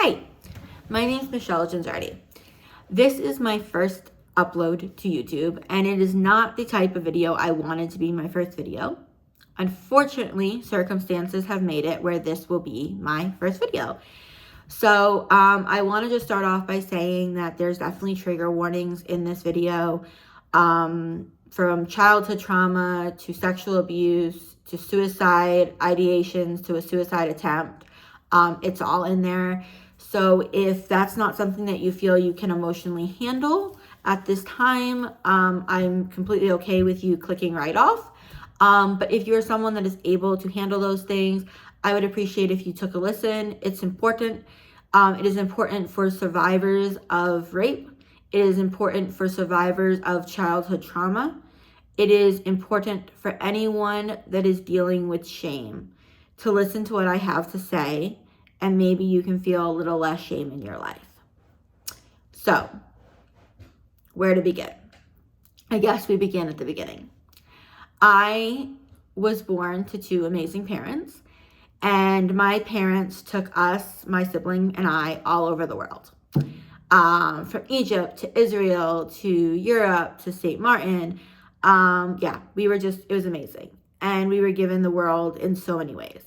Hi, my name is Michelle Ginzardi. This is my first upload to YouTube, and it is not the type of video I wanted to be my first video. Unfortunately, circumstances have made it where this will be my first video. So I want to just start off by saying that there's definitely trigger warnings in this video, from childhood trauma to sexual abuse to suicide ideations to a suicide attempt. It's all in there. So if that's not something that you feel you can emotionally handle at this time, I'm completely okay with you clicking right off. But if you're someone that is able to handle those things, I would appreciate if you took a listen. It's important. It is important for survivors of rape. It is important for survivors of childhood trauma. It is important for anyone that is dealing with shame to listen to what I have to say, and maybe you can feel a little less shame in your life. So, where to begin? I guess we begin at the beginning. I was born to two amazing parents, and my parents took us, my sibling and I, all over the world. From Egypt to Israel to Europe to St. Martin. It was amazing. And we were given the world in so many ways.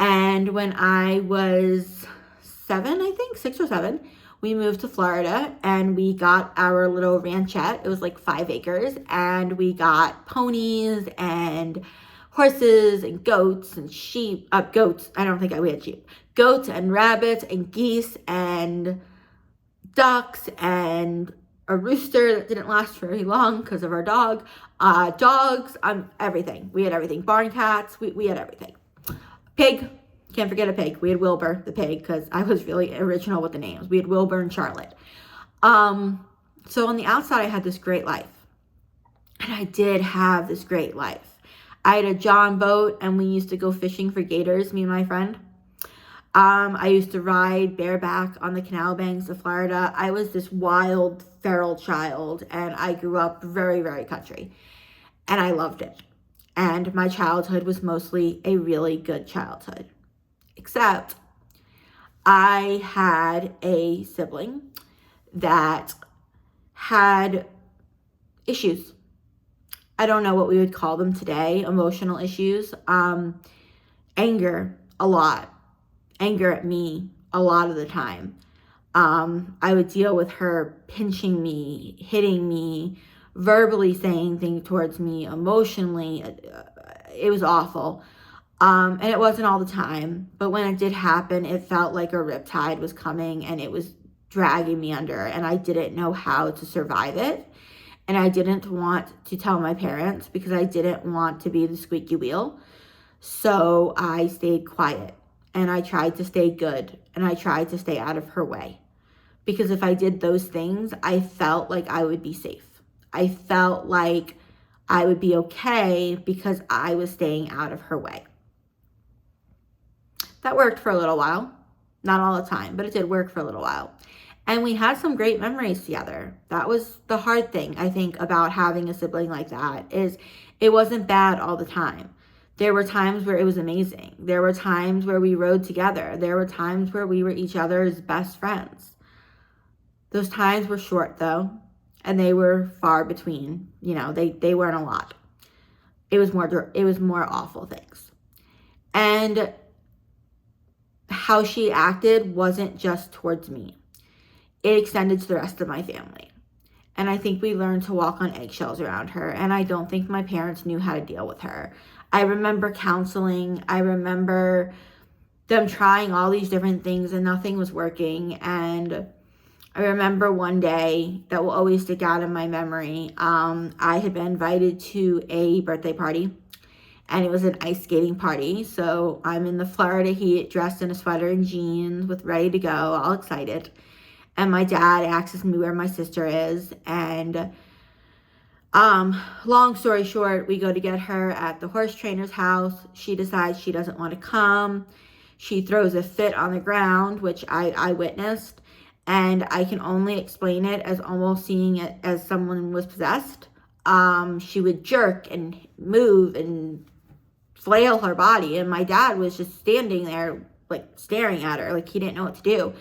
And when I was 6 or 7, we moved to Florida and we got our little ranchette. It was like 5 acres, and we got ponies and horses and goats and sheep. Goats. I don't think we had sheep. Goats and rabbits and geese and ducks and a rooster that didn't last very long because of our dog. Dogs, everything. We had everything. Barn cats. We had everything. Pig. Can't forget a pig. We had Wilbur, the pig, because I was really original with the names. We had Wilbur and Charlotte. So on the outside, I had this great life. And I did have this great life. I had a John boat, and we used to go fishing for gators, me and my friend. I used to ride bareback on the canal banks of Florida. I was this wild, feral child, and I grew up very, very country. And I loved it. And my childhood was mostly a really good childhood. Except I had a sibling that had issues. I don't know what we would call them today, emotional issues. Anger, a lot. Anger at me a lot of the time. I would deal with her pinching me, hitting me, verbally saying things towards me, emotionally. It was awful. And it wasn't all the time, but when it did happen, it felt like a riptide was coming and it was dragging me under, and I didn't know how to survive it. And I didn't want to tell my parents because I didn't want to be the squeaky wheel. So I stayed quiet, and I tried to stay good, and I tried to stay out of her way. Because if I did those things, I felt like I would be safe. I felt like I would be okay because I was staying out of her way. That worked for a little while. Not all the time, but it did work for a little while. And we had some great memories together. That was the hard thing, I think, about having a sibling like that, is it wasn't bad all the time. There were times where it was amazing. There were times where we rode together. There were times where we were each other's best friends. Those times were short, though, and they were far between. They weren't a lot. It was more awful things. And how she acted wasn't just towards me. It extended to the rest of my family. And I think we learned to walk on eggshells around her, and I don't think my parents knew how to deal with her. I remember counseling. I remember them trying all these different things and nothing was working. And I remember one day that will always stick out in my memory. I had been invited to a birthday party, and it was an ice skating party. So I'm in the Florida heat, dressed in a sweater and jeans, ready to go, all excited. And my dad asks me where my sister is. And long story short, we go to get her at the horse trainer's house. She decides she doesn't want to come. She throws a fit on the ground, which I witnessed. And I can only explain it as almost seeing it as someone was possessed. She would jerk and move and flail her body. And my dad was just standing there like staring at her, like he didn't know what to do.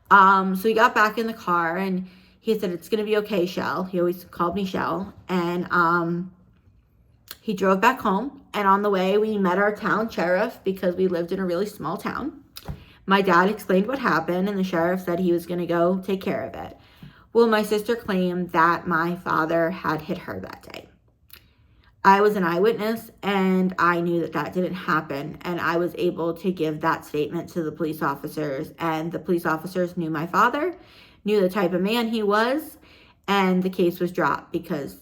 So he got back in the car and he said, "It's gonna be okay, Shell." He always called me Shell. And he drove back home, and on the way we met our town sheriff because we lived in a really small town. My dad explained what happened, and the sheriff said he was gonna go take care of it. Well, my sister claimed that my father had hit her that day. I was an eyewitness, and I knew that that didn't happen, and I was able to give that statement to the police officers, and the police officers knew my father, knew the type of man he was, and the case was dropped because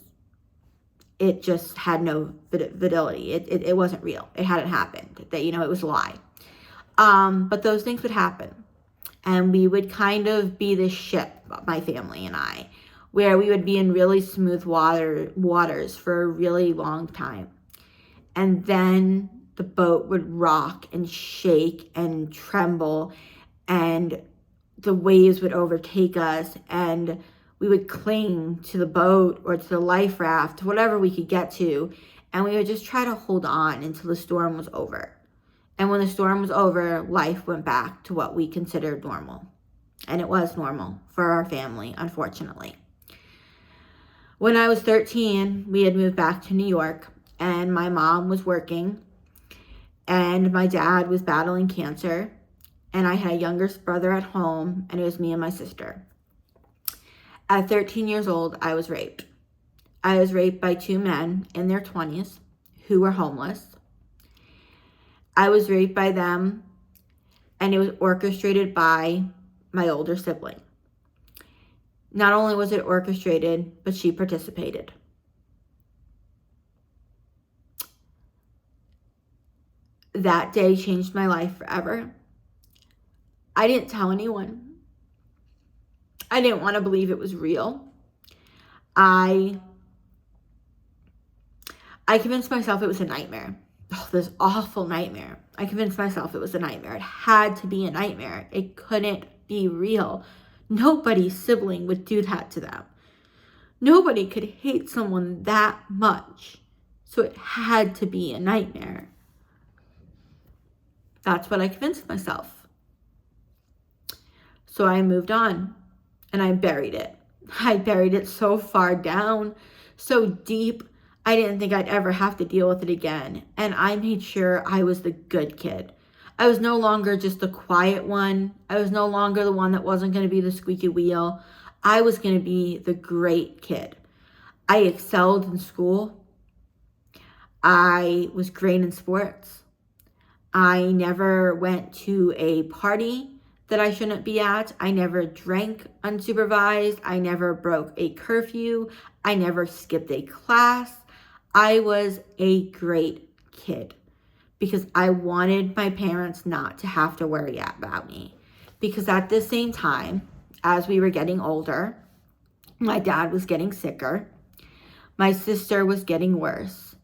it just had no validity. It wasn't real. It hadn't happened. That, it was a lie. But those things would happen, and we would kind of be this ship, my family and I, where we would be in really smooth waters for a really long time. And then the boat would rock and shake and tremble, and the waves would overtake us, and we would cling to the boat or to the life raft, whatever we could get to, and we would just try to hold on until the storm was over. And when the storm was over, life went back to what we considered normal. And it was normal for our family, unfortunately. When I was 13, we had moved back to New York, and my mom was working, and my dad was battling cancer, and I had a younger brother at home, and it was me and my sister. At 13 years old, I was raped. I was raped by two men in their 20s who were homeless. I was raped by them, and it was orchestrated by my older sibling. Not only was it orchestrated, but she participated. That day changed my life forever. I didn't tell anyone. I didn't want to believe it was real. I convinced myself it was a nightmare. Oh, this awful nightmare. I convinced myself it was a nightmare. It had to be a nightmare. It couldn't be real. Nobody's sibling would do that to them. Nobody could hate someone that much. So it had to be a nightmare. That's what I convinced myself. So I moved on, and I buried it. I buried it so far down, so deep, I didn't think I'd ever have to deal with it again. And I made sure I was the good kid. I was no longer just the quiet one. I was no longer the one that wasn't going to be the squeaky wheel. I was going to be the great kid. I excelled in school. I was great in sports. I never went to a party that I shouldn't be at. I never drank unsupervised. I never broke a curfew. I never skipped a class. I was a great kid because I wanted my parents not to have to worry about me. Because at the same time, as we were getting older, my dad was getting sicker. My sister was getting worse.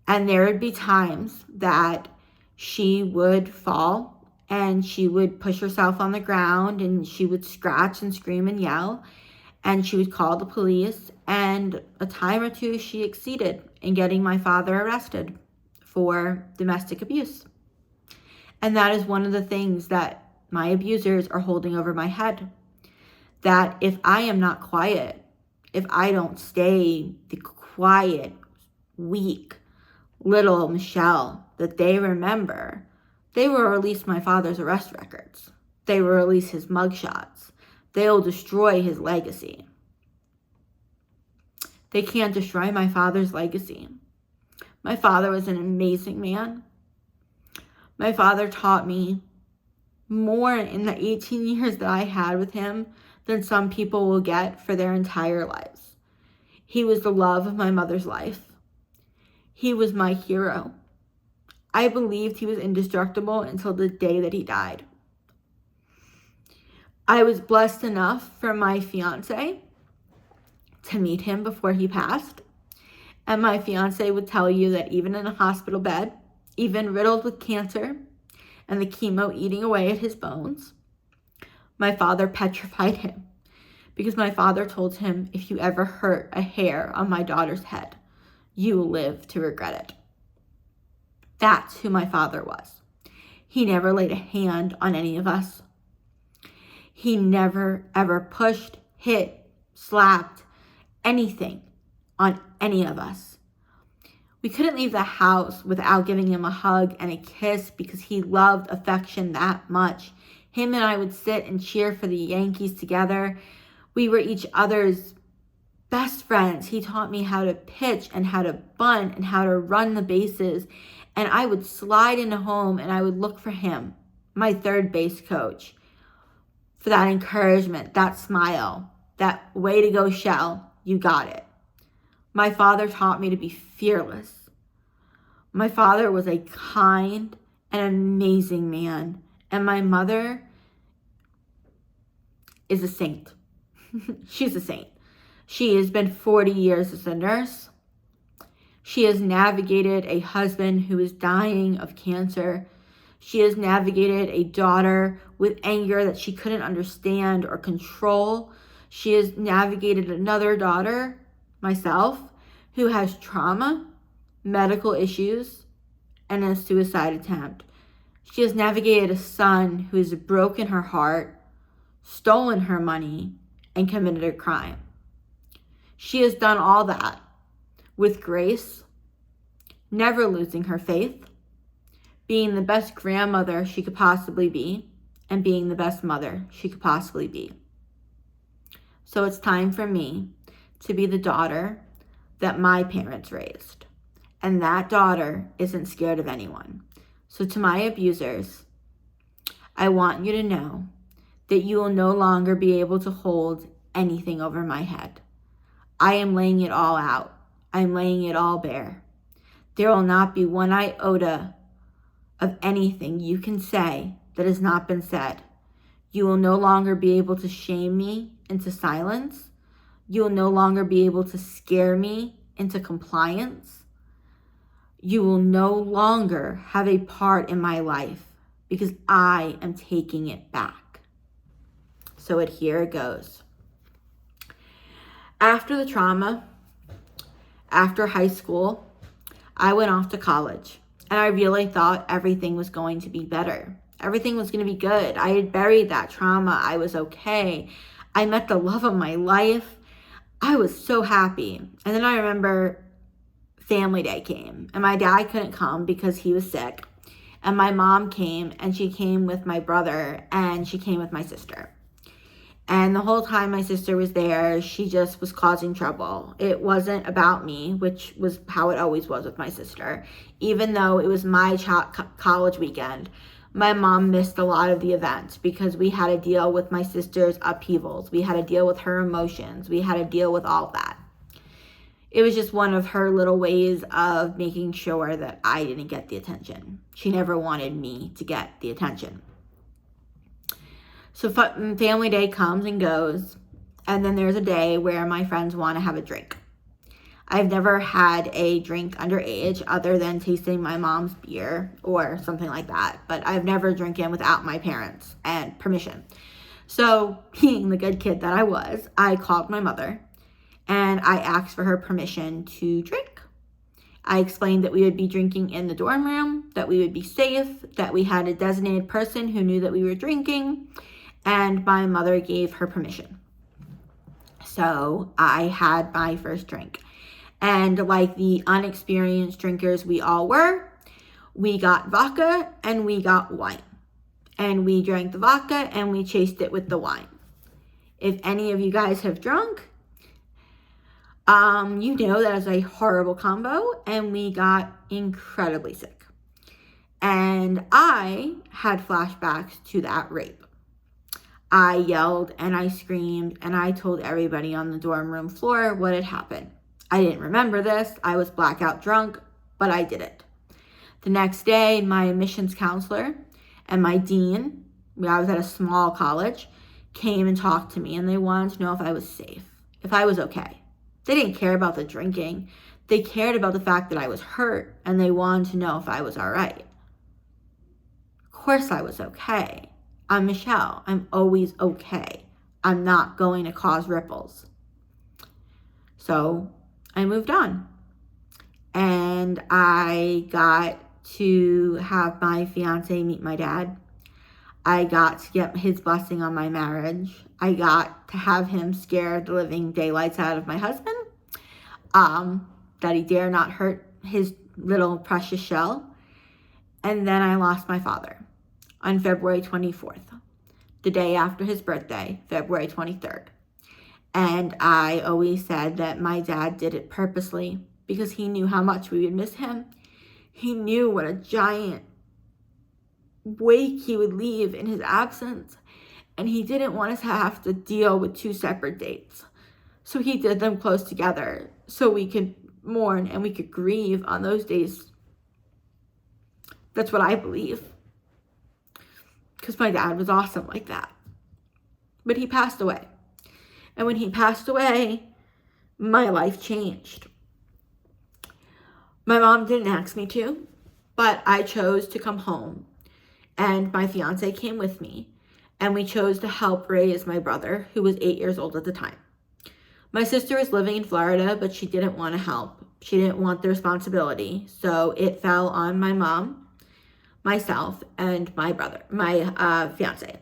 And there would be times that she would fall and she would push herself on the ground and she would scratch and scream and yell, and she would call the police, and a time or two she exceeded in getting my father arrested for domestic abuse. And that is one of the things that my abusers are holding over my head. That if I am not quiet, if I don't stay the quiet, weak, little Michelle that they remember, they will release my father's arrest records. They will release his mugshots. They will destroy his legacy. They can't destroy my father's legacy. My father was an amazing man. My father taught me more in the 18 years that I had with him than some people will get for their entire lives. He was the love of my mother's life. He was my hero. I believed he was indestructible until the day that he died. I was blessed enough for my fiance to meet him before he passed. And my fiance would tell you that even in a hospital bed, even riddled with cancer and the chemo eating away at his bones, my father petrified him, because my father told him, if you ever hurt a hair on my daughter's head, you will live to regret it. That's who my father was. He never laid a hand on any of us. He never, ever pushed, hit, slapped, anything on any of us. We couldn't leave the house without giving him a hug and a kiss because he loved affection that much. Him and I would sit and cheer for the Yankees together. We were each other's best friends. He taught me how to pitch and how to bunt and how to run the bases. And I would slide into home and I would look for him, my third base coach, for that encouragement, that smile, that way to go, Shell, you got it. My father taught me to be fearless. My father was a kind and amazing man. And my mother is a saint. She's a saint. She has been 40 years as a nurse. She has navigated a husband who is dying of cancer. She has navigated a daughter with anger that she couldn't understand or control. She has navigated another daughter, myself, who has trauma, medical issues, and a suicide attempt. She has navigated a son who has broken her heart, stolen her money, and committed a crime. She has done all that with grace, never losing her faith, being the best grandmother she could possibly be, and being the best mother she could possibly be. So it's time for me to be the daughter that my parents raised. And that daughter isn't scared of anyone. So to my abusers, I want you to know that you will no longer be able to hold anything over my head. I am laying it all out. I'm laying it all bare. There will not be one iota of anything you can say that has not been said. You will no longer be able to shame me into silence. You will no longer be able to scare me into compliance. You will no longer have a part in my life because I am taking it back. So here it goes. After the trauma, after high school, I went off to college and I really thought everything was going to be better. Everything was going to be good. I had buried that trauma. I was okay. I met the love of my life. I was so happy. And then I remember family day came and my dad couldn't come because he was sick. And my mom came and she came with my brother and she came with my sister. And the whole time my sister was there, she just was causing trouble. It wasn't about me, which was how it always was with my sister. Even though it was my college weekend, my mom missed a lot of the events because we had to deal with my sister's upheavals. We had to deal with her emotions. We had to deal with all that. It was just one of her little ways of making sure that I didn't get the attention. She never wanted me to get the attention. So family day comes and goes, and then there's a day where my friends want to have a drink. I've never had a drink underage other than tasting my mom's beer or something like that, but I've never drinking without my parents and permission. So being the good kid that I was, I called my mother and I asked for her permission to drink. I explained that we would be drinking in the dorm room, that we would be safe, that we had a designated person who knew that we were drinking, and my mother gave her permission. So I had my first drink. And like the unexperienced drinkers we all were, we got vodka and we got wine. And we drank the vodka and we chased it with the wine. If any of you guys have drunk, you know that is a horrible combo and we got incredibly sick. And I had flashbacks to that rape. I yelled and I screamed and I told everybody on the dorm room floor what had happened. I didn't remember this. I was blackout drunk, but I did it. The next day, my admissions counselor and my dean, I was at a small college, came and talked to me and they wanted to know if I was safe, if I was okay. They didn't care about the drinking. They cared about the fact that I was hurt and they wanted to know if I was all right. Of course I was okay. I'm Michelle. I'm always okay. I'm not going to cause ripples. So I moved on and I got to have my fiance meet my dad. I got to get his blessing on my marriage. I got to have him scare the living daylights out of my husband, that he dare not hurt his little precious shell. And then I lost my father on February 24th, the day after his birthday, February 23rd. And I always said that my dad did it purposely because he knew how much we would miss him. He knew what a giant wake he would leave in his absence, and he didn't want us to have to deal with two separate dates. So he did them close together so we could mourn and we could grieve on those days. That's what I believe, because my dad was awesome like that. But he passed away, and when he passed away, my life changed. My mom didn't ask me to, but I chose to come home. And my fiance came with me, and we chose to help raise my brother, who was 8 years old at the time. My sister was living in Florida, but she didn't want to help. She didn't want the responsibility. So it fell on my mom, myself, and my brother, my fiance.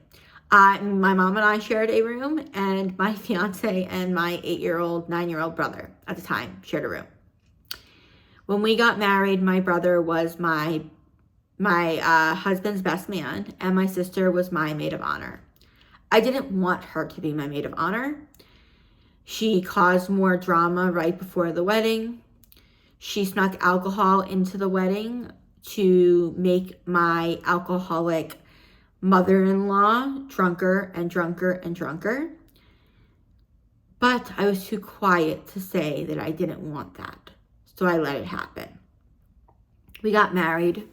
My mom and I shared a room, and my fiance and my 8-year-old, 9-year-old brother at the time shared a room. When we got married, my brother was my husband's best man, and my sister was my maid of honor. I didn't want her to be my maid of honor. She caused more drama right before the wedding. She snuck alcohol into the wedding to make my alcoholic mother-in-law drunker and drunker and drunker. But I was too quiet to say that I didn't want that, so I let it happen. We got married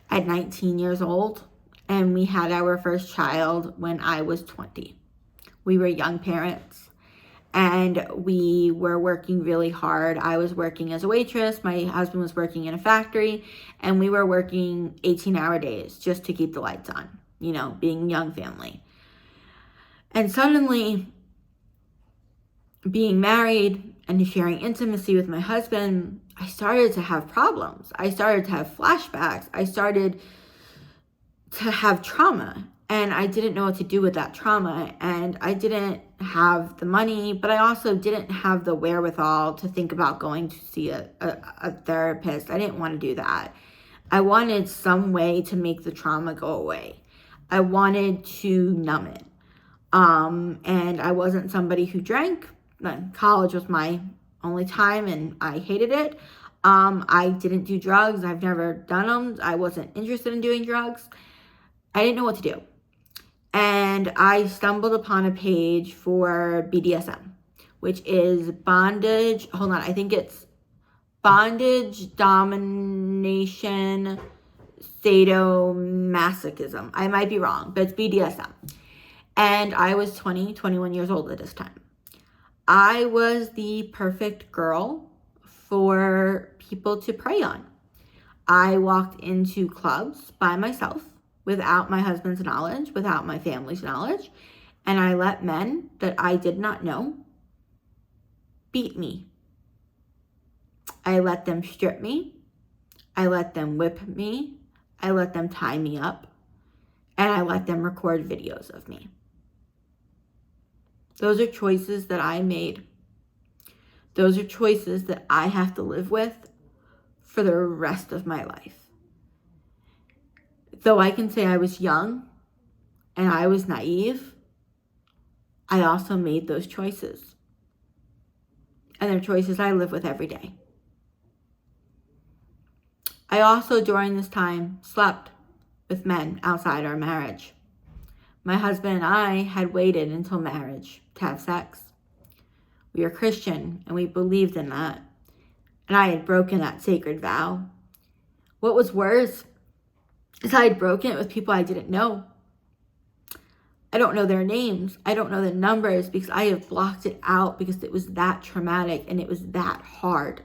at 19 years old, and we had our first child when I was 20. We were young parents, and we were working really hard. I was working as a waitress, my husband was working in a factory, and we were working 18-hour days just to keep the lights on, being a young family. And suddenly, being married and sharing intimacy with my husband, I started to have problems. I started to have flashbacks. I started to have trauma, and I didn't know what to do with that trauma. And I didn't have the money, but I also didn't have the wherewithal to think about going to see a therapist. I didn't want to do that. I wanted some way to make the trauma go away. I wanted to numb it. And I wasn't somebody who drank. College was my only time, and I hated it. I didn't do drugs. I've never done them. I wasn't interested in doing drugs. I didn't know what to do. And I stumbled upon a page for BDSM, which is bondage. Hold on. I think it's bondage, domination, sadomasochism. I might be wrong, but it's BDSM. And I was 21 years old at this time. I was the perfect girl for people to prey on. I walked into clubs by myself without my husband's knowledge, without my family's knowledge, and I let men that I did not know beat me. I let them strip me. I let them whip me. I let them tie me up. And I let them record videos of me. Those are choices that I made. Those are choices that I have to live with for the rest of my life. Though I can say I was young and I was naive, I also made those choices. And they're choices I live with every day. I also, during this time, slept with men outside our marriage. My husband and I had waited until marriage to have sex. We were Christian, and we believed in that. And I had broken that sacred vow. What was worse is I had broken it with people I didn't know. I don't know their names. I don't know the numbers because I have blocked it out because it was that traumatic and it was that hard.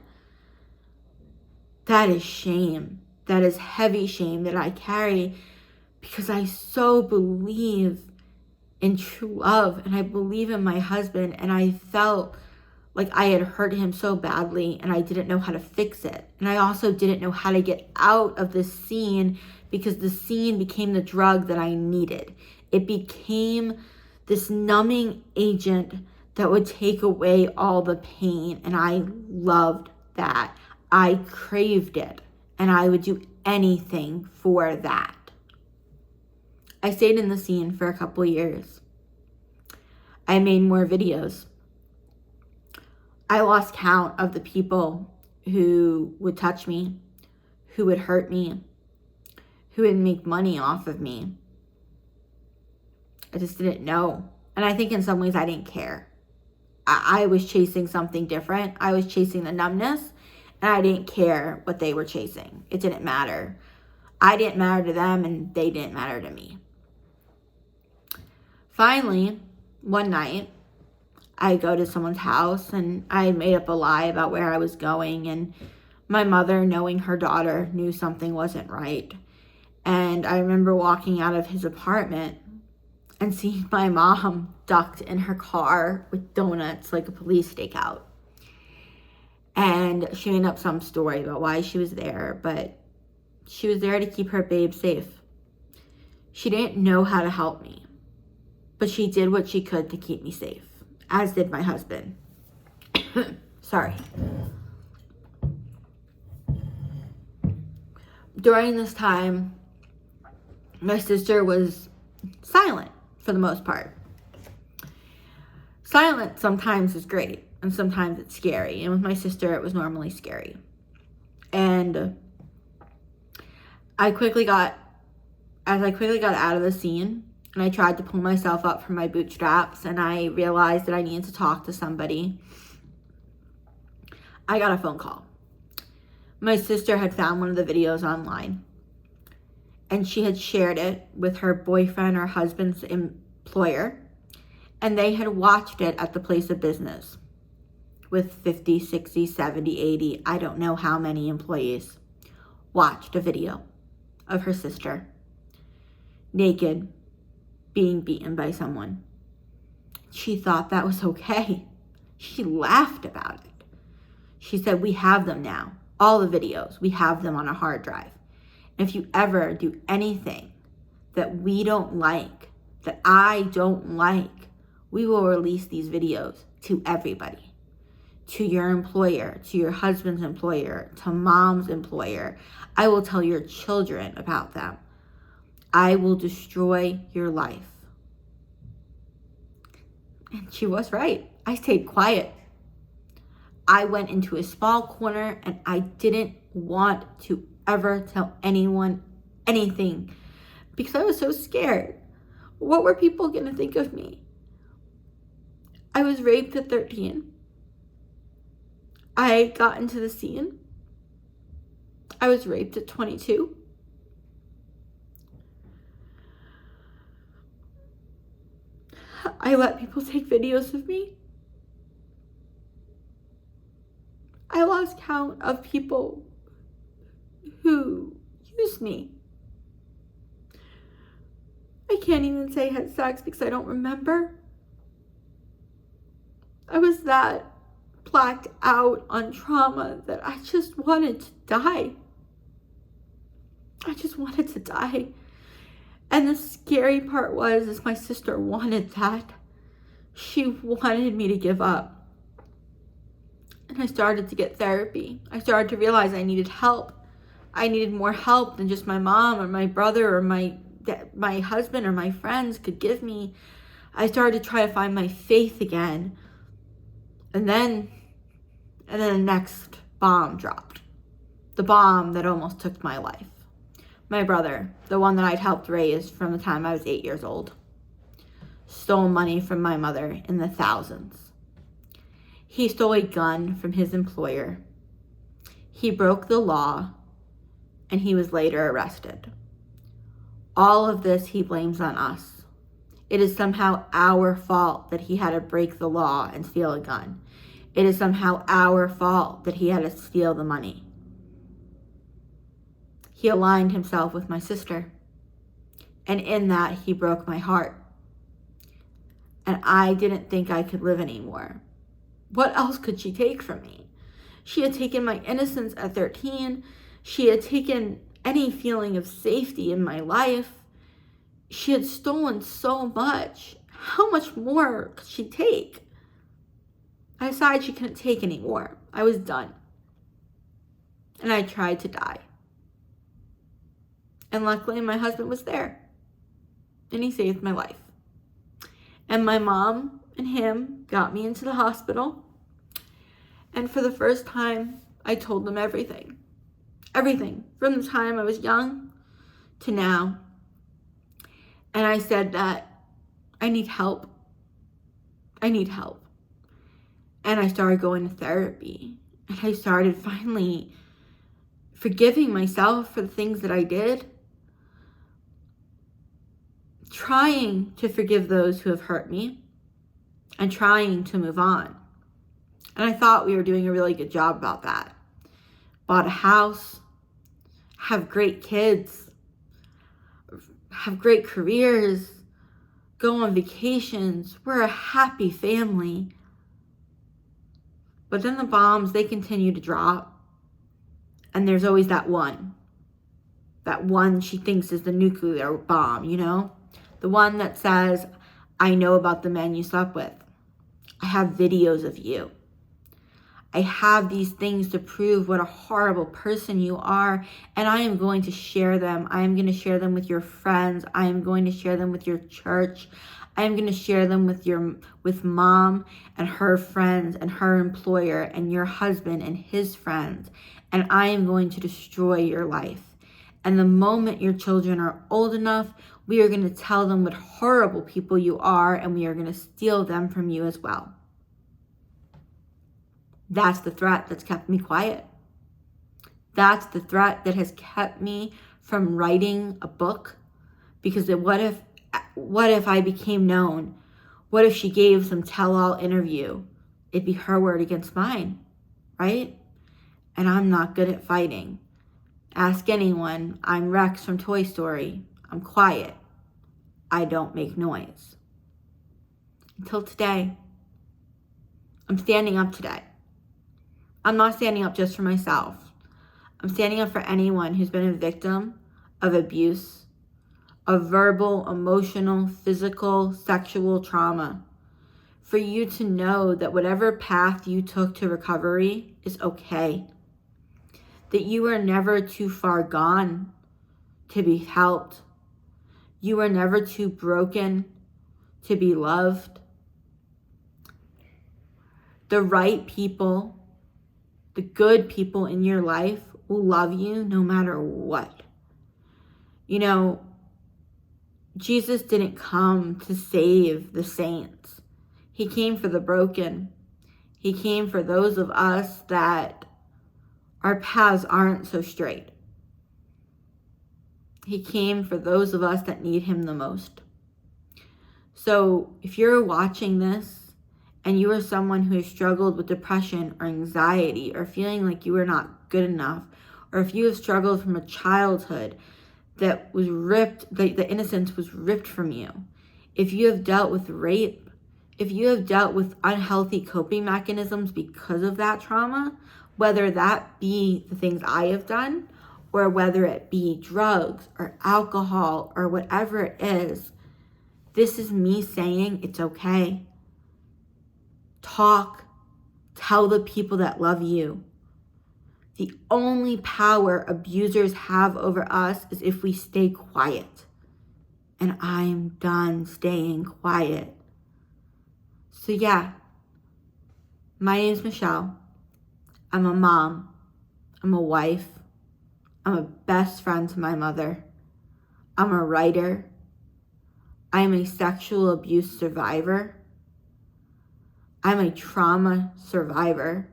That is shame. That is heavy shame that I carry because I so believe in true love and I believe in my husband, and I felt Like I had hurt him so badly and I didn't know how to fix it. And I also didn't know how to get out of this scene because the scene became the drug that I needed. It became this numbing agent that would take away all the pain. And I loved that. I craved it and I would do anything for that. I stayed in the scene for a couple years. I made more videos. I lost count of the people who would touch me, who would hurt me, who would make money off of me. I just didn't know. And I think in some ways I didn't care. I was chasing something different. I was chasing the numbness, and I didn't care what they were chasing. It didn't matter. I didn't matter to them, and they didn't matter to me. Finally, one night, I go to someone's house and I had made up a lie about where I was going, and my mother, knowing her daughter, knew something wasn't right. And I remember walking out of his apartment and seeing my mom ducked in her car with donuts like a police stakeout. And she made up some story about why she was there, but she was there to keep her babe safe. She didn't know how to help me, but she did what she could to keep me safe. As did my husband. Sorry. During this time, my sister was silent for the most part. Silent sometimes is great, and sometimes it's scary. And with my sister, it was normally scary. And as I quickly got out of the scene, and I tried to pull myself up from my bootstraps, and I realized that I needed to talk to somebody, I got a phone call. My sister had found one of the videos online, and she had shared it with her boyfriend or husband's employer, and they had watched it at the place of business with 50, 60, 70, 80, I don't know how many employees, watched a video of her sister naked, being beaten by someone. She thought that was okay. She laughed about it. She said, we have them now. All the videos, we have them on a hard drive. And if you ever do anything that we don't like, that I don't like, we will release these videos to everybody. To your employer, to your husband's employer, to mom's employer. I will tell your children about them. I will destroy your life. And she was right. I stayed quiet. I went into a small corner and I didn't want to ever tell anyone anything because I was so scared. What were people going to think of me? I was raped at 13. I got into the scene. I was raped at 22. I let people take videos of me. I lost count of people who used me. I can't even say had sex because I don't remember. I was that blacked out on trauma that I just wanted to die. I just wanted to die. And the scary part is my sister wanted that. She wanted me to give up. And I started to get therapy. I started to realize I needed help. I needed more help than just my mom or my brother or my husband or my friends could give me. I started to try to find my faith again. And then the next bomb dropped. The bomb that almost took my life. My brother, the one that I'd helped raise from the time I was 8 years old, stole money from my mother in the thousands. He stole a gun from his employer. He broke the law, and he was later arrested. All of this he blames on us. It is somehow our fault that he had to break the law and steal a gun. It is somehow our fault that he had to steal the money. He aligned himself with my sister, and in that, he broke my heart. And I didn't think I could live anymore. What else could she take from me? She had taken my innocence at 13. She had taken any feeling of safety in my life. She had stolen so much. How much more could she take? I decided she couldn't take any more. I was done. And I tried to die. And luckily, my husband was there. And he saved my life. And my mom and him got me into the hospital. And for the first time, I told them everything. Everything. From the time I was young to now. And I said that I need help. I need help. And I started going to therapy. And I started finally forgiving myself for the things that I did. Trying to forgive those who have hurt me. And trying to move on. And I thought we were doing a really good job about that. Bought a house. Have great kids. Have great careers. Go on vacations. We're a happy family. But then the bombs, they continue to drop. And there's always that one. That one she thinks is the nuclear bomb, you know? The one that says, I know about the men you slept with. I have videos of you. I have these things to prove what a horrible person you are, and I am going to share them. I am going to share them with your friends. I am going to share them with your church. I am going to share them with mom and her friends and her employer and your husband and his friends, and I am going to destroy your life. And the moment your children are old enough, we are going to tell them what horrible people you are, and we are going to steal them from you as well. That's the threat that's kept me quiet. That's the threat that has kept me from writing a book. Because what if I became known? What if she gave some tell-all interview? It'd be her word against mine, right? And I'm not good at fighting. Ask anyone. I'm Rex from Toy Story. I'm quiet. I don't make noise. Until today. I'm standing up today. I'm not standing up just for myself. I'm standing up for anyone who's been a victim of abuse, of verbal, emotional, physical, sexual trauma. For you to know that whatever path you took to recovery is okay. That you are never too far gone to be helped. You are never too broken to be loved. The right people, the good people in your life will love you no matter what. You know, Jesus didn't come to save the saints. He came for the broken. He came for those of us that our paths aren't so straight. He came for those of us that need him the most. So if you're watching this, and you are someone who has struggled with depression or anxiety or feeling like you are not good enough, or if you have struggled from a childhood that was ripped, the innocence was ripped from you, if you have dealt with rape, if you have dealt with unhealthy coping mechanisms because of that trauma, whether that be the things I have done, or whether it be drugs or alcohol or whatever it is, this is me saying it's okay. Talk, tell the people that love you. The only power abusers have over us is if we stay quiet. And I'm done staying quiet. So yeah, my name's Michelle. I'm a mom. I'm a wife. I'm a best friend to my mother. I'm a writer. I'm a sexual abuse survivor. I'm a trauma survivor.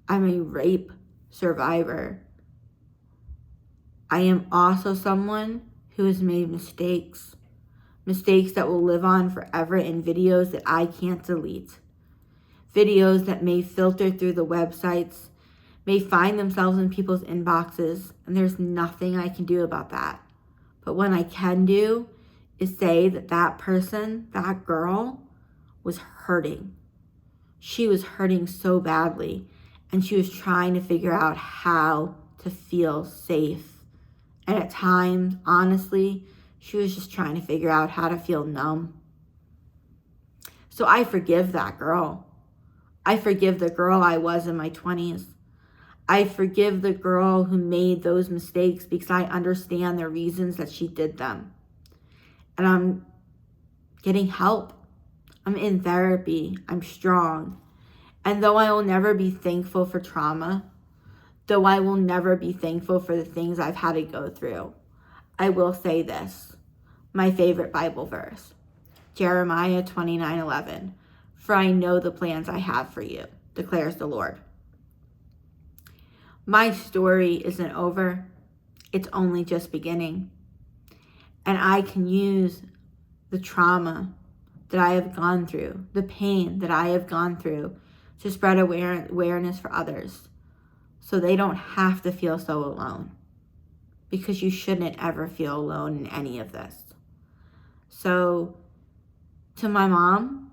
I'm a rape survivor. I am also someone who has made mistakes. Mistakes that will live on forever in videos that I can't delete. Videos that may filter through the websites, may find themselves in people's inboxes, and there's nothing I can do about that. But what I can do is say that that person, that girl, was hurting. She was hurting so badly, and she was trying to figure out how to feel safe. And at times, honestly, she was just trying to figure out how to feel numb. So I forgive that girl. I forgive the girl I was in my 20s. I forgive the girl who made those mistakes because I understand the reasons that she did them. And I'm getting help. I'm in therapy. I'm strong. And though I will never be thankful for trauma, though I will never be thankful for the things I've had to go through, I will say this, my favorite Bible verse, Jeremiah 29:11, "For I know the plans I have for you, declares the Lord." My story isn't over. It's only just beginning. And I can use the trauma that I have gone through, the pain that I have gone through, to spread awareness for others so they don't have to feel so alone. Because you shouldn't ever feel alone in any of this. So, to my mom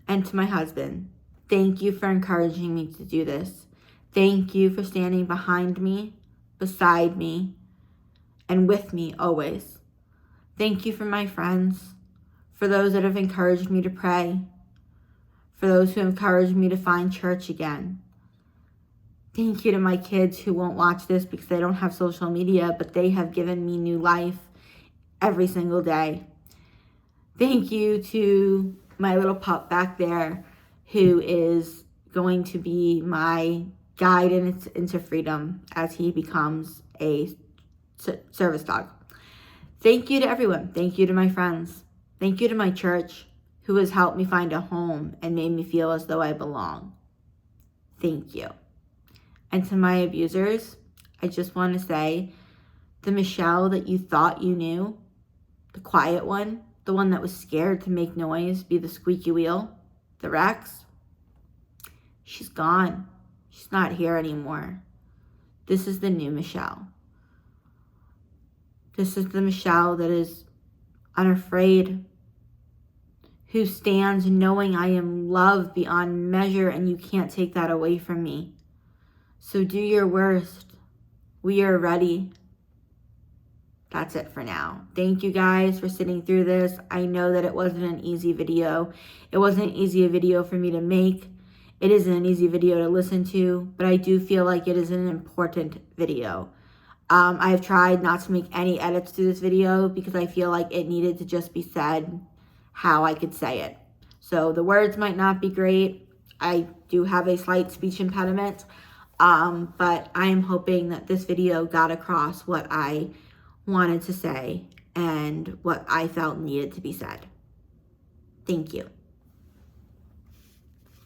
and to my husband, thank you for encouraging me to do this. Thank you for standing behind me, beside me, and with me always. Thank you for my friends, for those that have encouraged me to pray, for those who have encouraged me to find church again. Thank you to my kids who won't watch this because they don't have social media, but they have given me new life every single day. Thank you to my little pup back there who is going to be my guide into freedom as he becomes a service dog. Thank you to everyone. Thank you to my friends. Thank you to my church who has helped me find a home and made me feel as though I belong. Thank you. And to my abusers, I just want to say, the Michelle that you thought you knew, the quiet one, the one that was scared to make noise, be the squeaky wheel, the Rex, she's gone. She's not here anymore. This is the new Michelle. This is the Michelle that is unafraid, who stands knowing I am loved beyond measure and you can't take that away from me. So do your worst. We are ready. That's it for now. Thank you guys for sitting through this. I know that it wasn't an easy video. It wasn't an easy video for me to make. It isn't an easy video to listen to, but I do feel like it is an important video. I have tried not to make any edits to this video because I feel like it needed to just be said how I could say it. So the words might not be great. I do have a slight speech impediment, but I am hoping that this video got across what I wanted to say and what I felt needed to be said. Thank you.